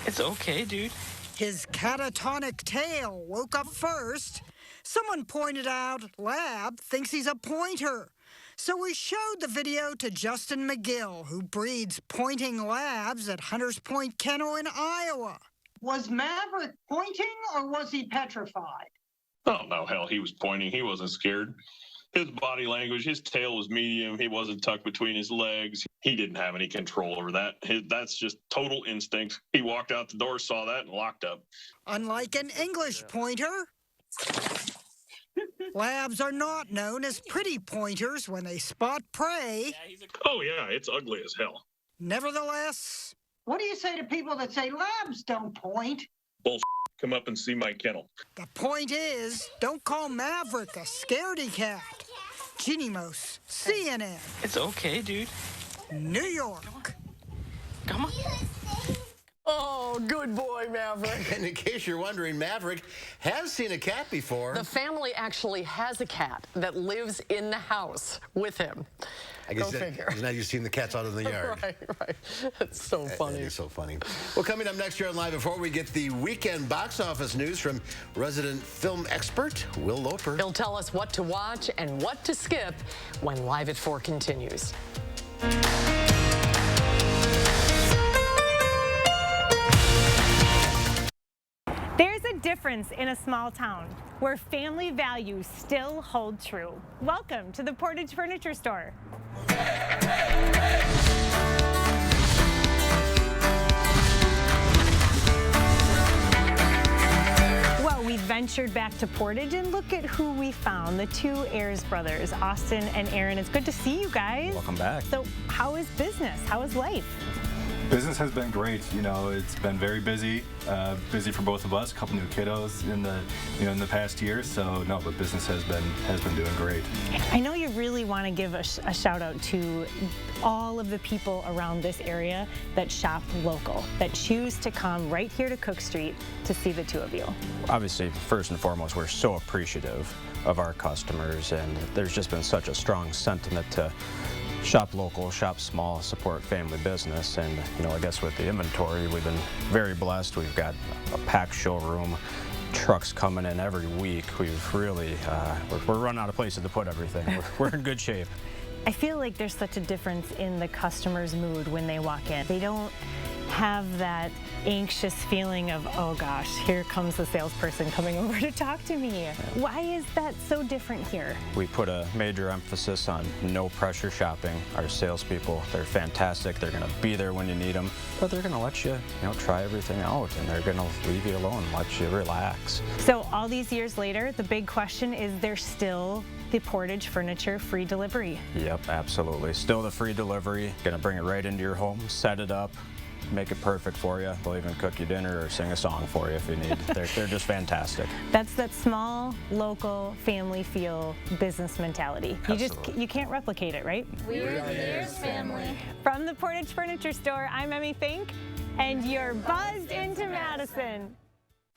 it's okay, dude. His catatonic tail woke up first. Someone pointed out Lab thinks he's a pointer. So we showed the video to Justin McGill, who breeds pointing labs at Hunters Point Kennel in Iowa. Was Maverick pointing or was he petrified? Oh, no, hell, he was pointing. He wasn't scared. His body language, his tail was medium. He wasn't tucked between his legs. He didn't have any control over that. That's just total instinct. He walked out the door, saw that, and locked up. Unlike an English pointer, labs are not known as pretty pointers when they spot prey. Oh, yeah, it's ugly as hell. Nevertheless, what do you say to people that say labs don't point? Bull. Come up and see my kennel. The point is, don't call Maverick a scaredy cat. Jeannie Mose, CNN. It's okay, dude. New York. Come on. Oh, good boy, Maverick. And in case you're wondering, Maverick has seen a cat before. The family actually has a cat that lives in the house with him. I guess Go figure. Now you've seen the cats out in the yard. Right. That's so funny. It is so funny. Well, coming up next year on Live at 4, we get the weekend box office news from resident film expert Will Loper. He'll tell us what to watch and what to skip when Live at 4 continues. There's a difference in a small town where family values still hold true. Welcome to the Portage Furniture Store. Well, we ventured back to Portage and look at who we found, the two Ayers brothers, Austin and Aaron. It's good to see you guys. Welcome back. So how is business? How is life? Business has been great. You know, it's been very busy, busy for both of us. A couple new kiddos in the past year. So no, but business has been doing great. I know you really want to give a shout out to all of the people around this area that shop local, that choose to come right here to Cook Street to see the two of you. Obviously, first and foremost, we're so appreciative of our customers, and there's just been such a strong sentiment to shop local, shop small, support family business. And I guess with the inventory, we've been very blessed. We've got a packed showroom, trucks coming in every week. We've really we're running out of places to put everything. We're in good shape. I feel like there's such a difference in the customer's mood when they walk in. They don't have that anxious feeling of, oh gosh, here comes the salesperson coming over to talk to me. Why is that so different here? We put a major emphasis on no pressure shopping. Our salespeople, they're fantastic. They're gonna be there when you need them, but they're gonna let you, try everything out, and they're gonna leave you alone, let you relax. So all these years later, the big question is, there's still the Portage Furniture free delivery? Yep, absolutely. Still the free delivery. Gonna bring it right into your home, set it up, make it perfect for you. They'll even cook you dinner or sing a song for you if you need. They're just fantastic. That's that small, local, family feel business mentality. You can't replicate it, right? We're the Ayers family. From the Portage Furniture Store, I'm Emmy Fink, and you're buzzed into Madison.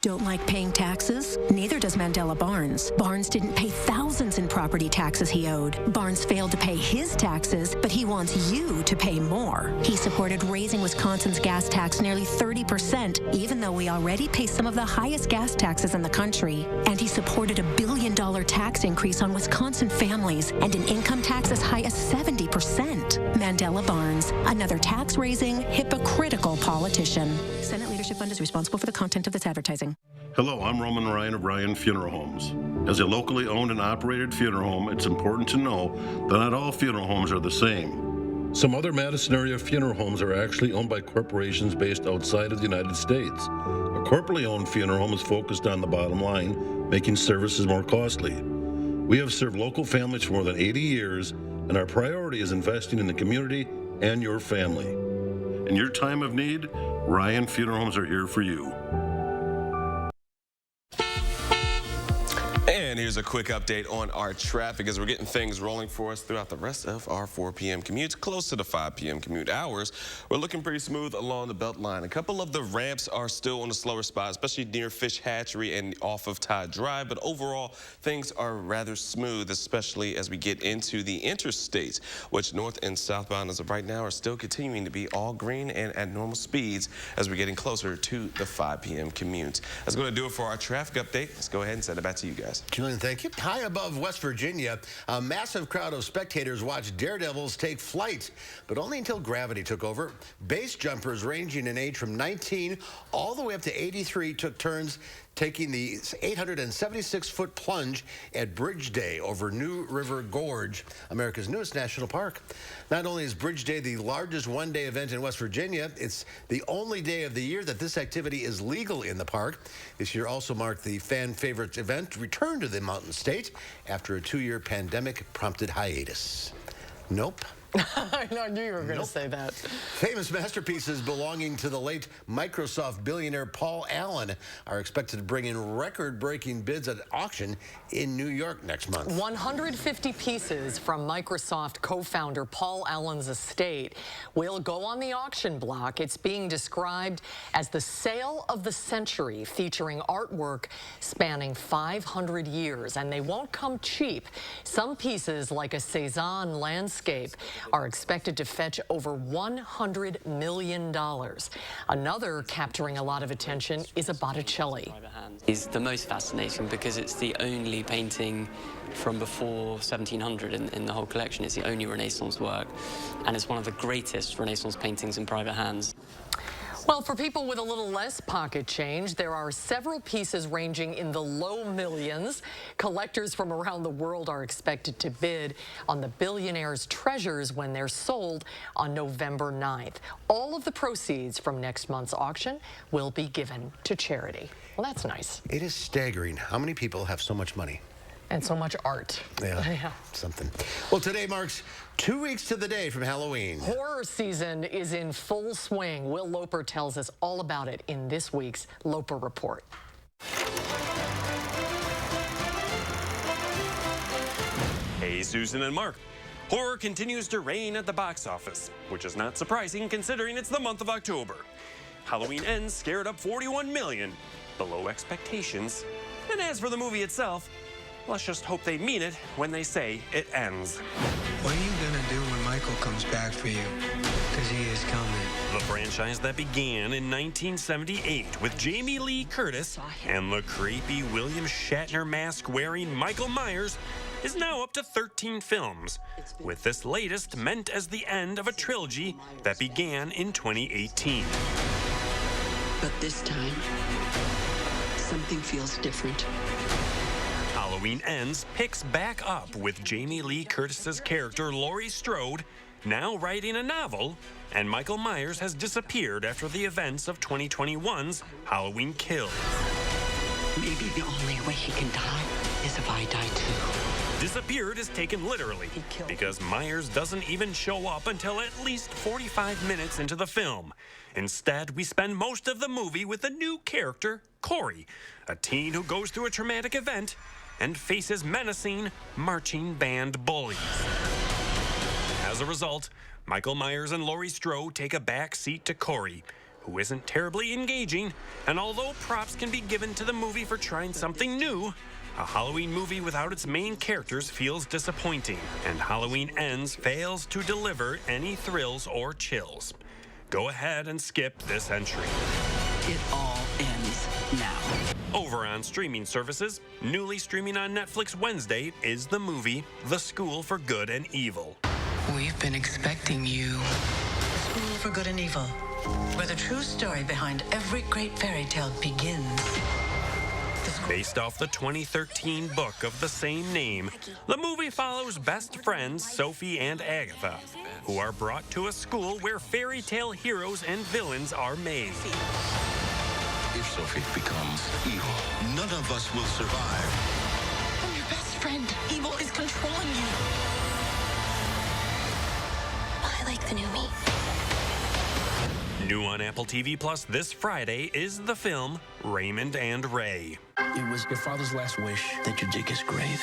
Don't like paying taxes? Neither does Mandela Barnes. Barnes didn't pay thousands in property taxes he owed. Barnes failed to pay his taxes, but he wants you to pay more. He supported raising Wisconsin's gas tax nearly 30%, even though we already pay some of the highest gas taxes in the country. And he supported a $1 billion tax increase on Wisconsin families and an income tax as high as 70%. Mandela Barnes, another tax-raising, hypocritical politician. Senate Leadership Fund is responsible for the content of this advertising. Hello, I'm Roman Ryan of Ryan Funeral Homes. As a locally owned and operated funeral home, it's important to know that not all funeral homes are the same. Some other Madison area funeral homes are actually owned by corporations based outside of the United States. A corporately owned funeral home is focused on the bottom line, making services more costly. We have served local families for more than 80 years, and our priority is investing in the community and your family. In your time of need, Ryan Funeral Homes are here for you. And here's a quick update on our traffic as we're getting things rolling for us throughout the rest of our 4 p.m. commutes. Close to the 5 p.m. commute hours, we're looking pretty smooth along the belt line. A couple of the ramps are still on the slower spot, especially near Fish Hatchery and off of Todd Drive, but overall, things are rather smooth, especially as we get into the interstates, which north and southbound as of right now are still continuing to be all green and at normal speeds as we're getting closer to the 5 p.m. commute. That's going to do it for our traffic update. Let's go ahead and send it back to you guys. Julian, thank you. High above West Virginia, a massive crowd of spectators watched daredevils take flight, but only until gravity took over. Base jumpers ranging in age from 19 all the way up to 83 took turns taking the 876-foot plunge at Bridge Day over New River Gorge, America's newest national park. Not only is Bridge Day the largest one-day event in West Virginia, it's the only day of the year that this activity is legal in the park. This year also marked the fan-favorite event return to the Mountain State after a 2-year pandemic-prompted hiatus. Nope. I knew you were going to say that. Famous masterpieces belonging to the late Microsoft billionaire Paul Allen are expected to bring in record-breaking bids at auction in New York next month. 150 pieces from Microsoft co-founder Paul Allen's estate will go on the auction block. It's being described as the sale of the century, featuring artwork spanning 500 years, and they won't come cheap. Some pieces, like a Cezanne landscape, are expected to fetch over $100 million. Another capturing a lot of attention is a Botticelli. Is the most fascinating because it's the only painting from before 1700 in the whole collection. It's the only Renaissance work, and it's one of the greatest Renaissance paintings in private hands. Well, for people with a little less pocket change, there are several pieces ranging in the low millions. Collectors from around the world are expected to bid on the billionaire's treasures when they're sold on November 9th. All of the proceeds from next month's auction will be given to charity. Well, that's nice. It is staggering how many people have so much money. And so much art. Yeah, something. Well, today marks 2 weeks to the day from Halloween. Horror season is in full swing. Will Loper tells us all about it in this week's Loper Report. Hey, Susan and Mark. Horror continues to reign at the box office, which is not surprising considering it's the month of October. Halloween Ends scared up $41 million, below expectations. And as for the movie itself, let's just hope they mean it when they say it ends. What are you gonna do when Michael comes back for you? Because he is coming. The franchise that began in 1978 with Jamie Lee Curtis and the creepy William Shatner mask-wearing Michael Myers is now up to 13 films, with this latest meant as the end of a trilogy that began in 2018. But this time, something feels different. Halloween Ends picks back up with Jamie Lee Curtis's character Laurie Strode now writing a novel, and Michael Myers has disappeared after the events of 2021's Halloween Kills. Maybe the only way he can die is if I die too. Disappeared is taken literally, because Myers doesn't even show up until at least 45 minutes into the film. Instead, we spend most of the movie with a new character, Corey, a teen who goes through a traumatic event and faces menacing marching band bullies. As a result, Michael Myers and Laurie Strode take a back seat to Corey, who isn't terribly engaging, and although props can be given to the movie for trying something new, a Halloween movie without its main characters feels disappointing, and Halloween Ends fails to deliver any thrills or chills. Go ahead and skip this entry. It all ends now. Over on streaming services, newly streaming on Netflix Wednesday is the movie The School for Good and Evil. We've been expecting you. School for Good and Evil, where the true story behind every great fairy tale begins. Based off the 2013 book of the same name, the movie follows best friends Sophie and Agatha, who are brought to a school where fairy tale heroes and villains are made. If Sophie becomes evil, none of us will survive. I'm your best friend. Evil is controlling you. I like the new me. New on Apple TV Plus this Friday is the film Raymond and Ray. It was your father's last wish that you dig his grave.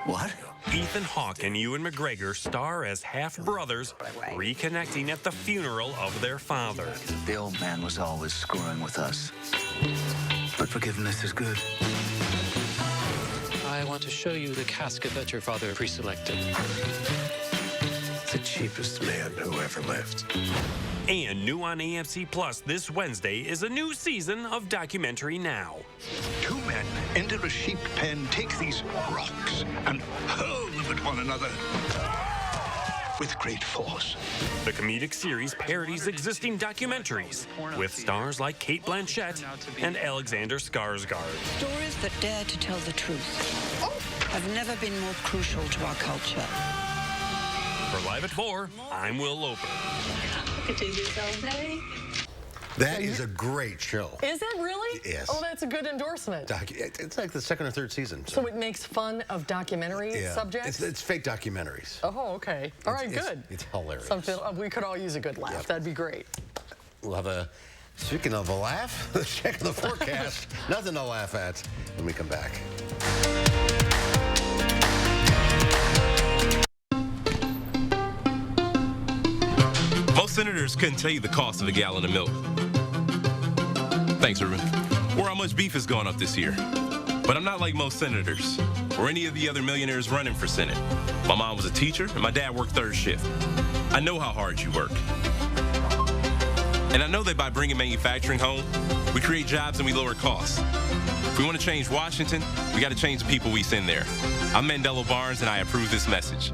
What? Ethan Hawke and Ewan McGregor star as half-brothers reconnecting at the funeral of their father. The old man was always screwing with us. But forgiveness is good. I want to show you the casket that your father pre-selected. The cheapest man who ever lived. And new on AMC Plus this Wednesday is a new season of Documentary Now. Two men enter a sheep pen, take these rocks, and hurl them at one another with great force. The comedic series parodies existing documentaries with stars like Cate Blanchett and Alexander Skarsgård. Stories that dare to tell the truth have never been more crucial to our culture. For Live at 4, I'm Will Loper. Look at yourself, eh? That is a great show. Is it really? Yes. Oh, that's a good endorsement. It's like the second or third season. So it makes fun of documentary subjects? It's fake documentaries. Oh, okay. All right, good. It's hilarious. We could all use a good laugh. That'd be great. We'll have a, speaking of a laugh, check the forecast. Nothing to laugh at when we come back. Most senators couldn't tell you the cost of a gallon of milk. Thanks, Ruben. Or how much beef has gone up this year. But I'm not like most senators or any of the other millionaires running for Senate. My mom was a teacher and my dad worked third shift. I know how hard you work. And I know that by bringing manufacturing home, we create jobs and we lower costs. If we want to change Washington, we got to change the people we send there. I'm Mandela Barnes and I approve this message.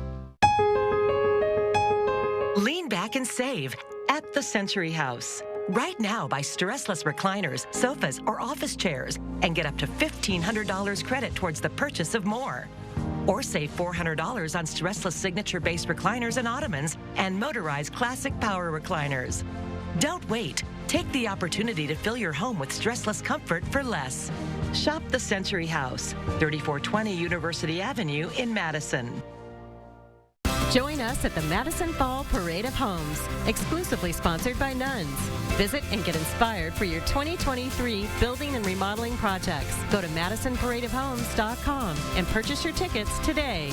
Lean back and save at the Century House. Right now, buy stressless recliners, sofas, or office chairs and get up to $1,500 credit towards the purchase of more. Or save $400 on stressless signature-based recliners and ottomans and motorized classic power recliners. Don't wait. Take the opportunity to fill your home with stressless comfort for less. Shop the Century House, 3420 University Avenue in Madison. Join us at the Madison Fall Parade of Homes, exclusively sponsored by Nuns. Visit and get inspired for your 2023 building and remodeling projects. Go to MadisonParadeOfHomes.com and purchase your tickets today.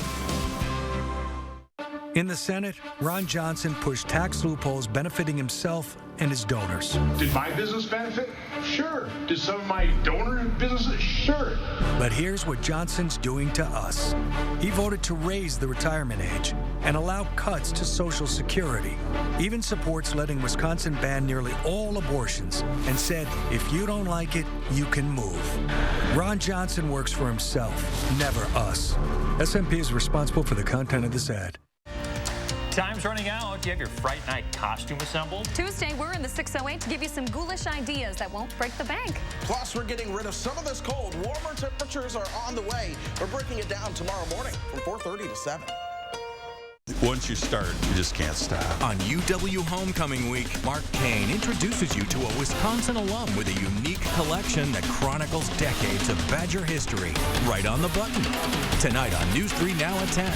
In the Senate, Ron Johnson pushed tax loopholes benefiting himself and his donors. Did my business benefit? Sure. Did some of my donor businesses? Sure. But here's what Johnson's doing to us. He voted to raise the retirement age and allow cuts to Social Security. Even supports letting Wisconsin ban nearly all abortions and said, if you don't like it, you can move. Ron Johnson works for himself, never us. SMP is responsible for the content of this ad. Time's running out. Do you have your Fright Night costume assembled? Tuesday, we're in the 608 to give you some ghoulish ideas that won't break the bank. Plus, we're getting rid of some of this cold. Warmer temperatures are on the way. We're breaking it down tomorrow morning from 4:30 to 7. Once you start, you just can't stop. On UW Homecoming Week, Mark Kane introduces you to a Wisconsin alum with a unique collection that chronicles decades of Badger history. Right on the button. Tonight on News 3 Now at 10.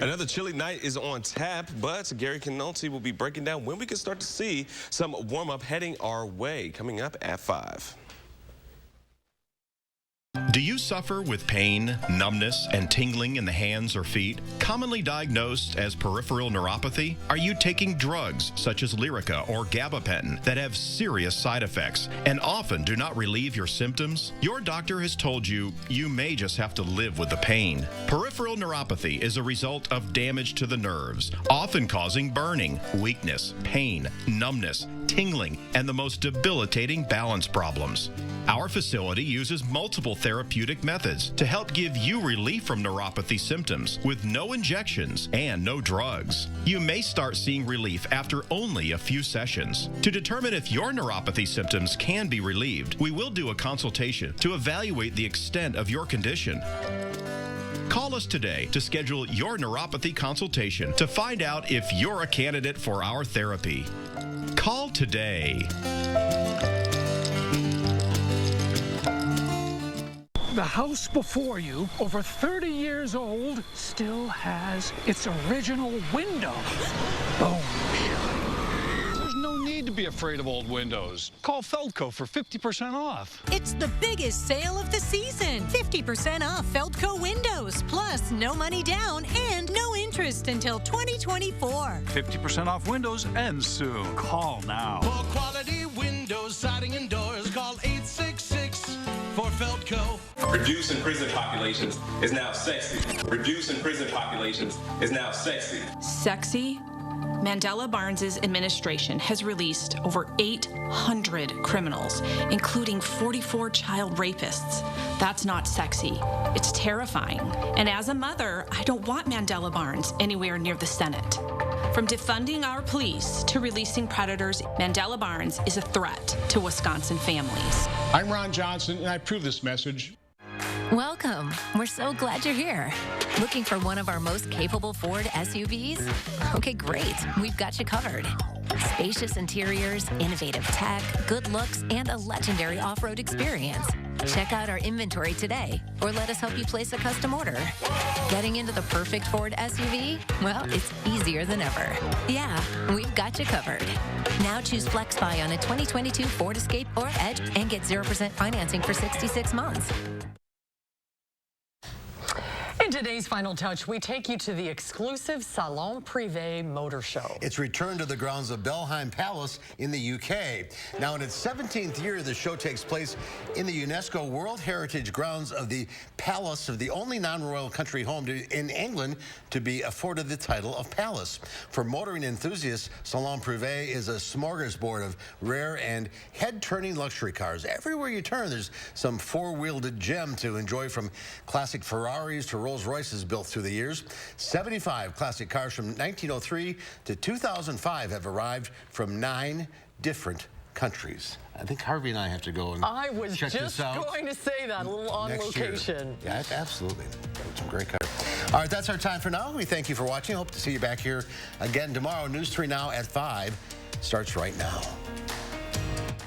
Another chilly night is on tap, but Gary Canolti will be breaking down when we can start to see some warm-up heading our way, coming up at 5. Do you suffer with pain, numbness, and tingling in the hands or feet, commonly diagnosed as peripheral neuropathy? Are you taking drugs such as Lyrica or gabapentin that have serious side effects and often do not relieve your symptoms? Your doctor has told you you may just have to live with the pain. Peripheral neuropathy is a result of damage to the nerves, often causing burning, weakness, pain, numbness, tingling, and the most debilitating balance problems. Our facility uses multiple therapeutic methods to help give you relief from neuropathy symptoms with no injections and no drugs. You may start seeing relief after only a few sessions. To determine if your neuropathy symptoms can be relieved, we will do a consultation to evaluate the extent of your condition. Call us today to schedule your neuropathy consultation to find out if you're a candidate for our therapy. Call today. The house before you, over 30 years old, still has its original window. Boom. There's no need to be afraid of old windows. Call Feldco for 50% off. It's the biggest sale of the season. 50% off Feldco windows, plus no money down and no interest until 2024. 50% off windows ends soon. Call now. For quality windows, siding, and doors, call 866 for Feldco. Reducing prison populations is now sexy. Reducing prison populations is now sexy. Sexy? Mandela Barnes's administration has released over 800 criminals, including 44 child rapists. That's not sexy. It's terrifying. And as a mother, I don't want Mandela Barnes anywhere near the Senate. From defunding our police to releasing predators, Mandela Barnes is a threat to Wisconsin families. I'm Ron Johnson, and I approve this message. Welcome. We're so glad you're here. Looking for one of our most capable Ford SUVs? Okay, great. We've got you covered. Spacious interiors, innovative tech, good looks, and a legendary off-road experience. Check out our inventory today, or let us help you place a custom order. Getting into the perfect Ford SUV? Well, it's easier than ever. Yeah, we've got you covered. Now choose FlexBuy on a 2022 Ford Escape or Edge and get 0% financing for 66 months. In today's Final Touch, we take you to the exclusive Salon Privé Motor Show. It's returned to the grounds of Belheim Palace in the UK. Now, in its 17th year, the show takes place in the UNESCO World Heritage grounds of the Palace of the only non-royal country home in England to be afforded the title of Palace. For motoring enthusiasts, Salon Privé is a smorgasbord of rare and head-turning luxury cars. Everywhere you turn, there's some four-wheeled gem to enjoy, from classic Ferraris to Rolls-Royces built through the years. 75 classic cars from 1903 to 2005 have arrived from 9 different countries. I think Harvey and I have to go and I was check just this out going to say that, a little on location. Yeah, absolutely. Some great cars. All right, that's our time for now. We thank you for watching. Hope to see you back here again tomorrow. News 3 Now at 5 starts right now.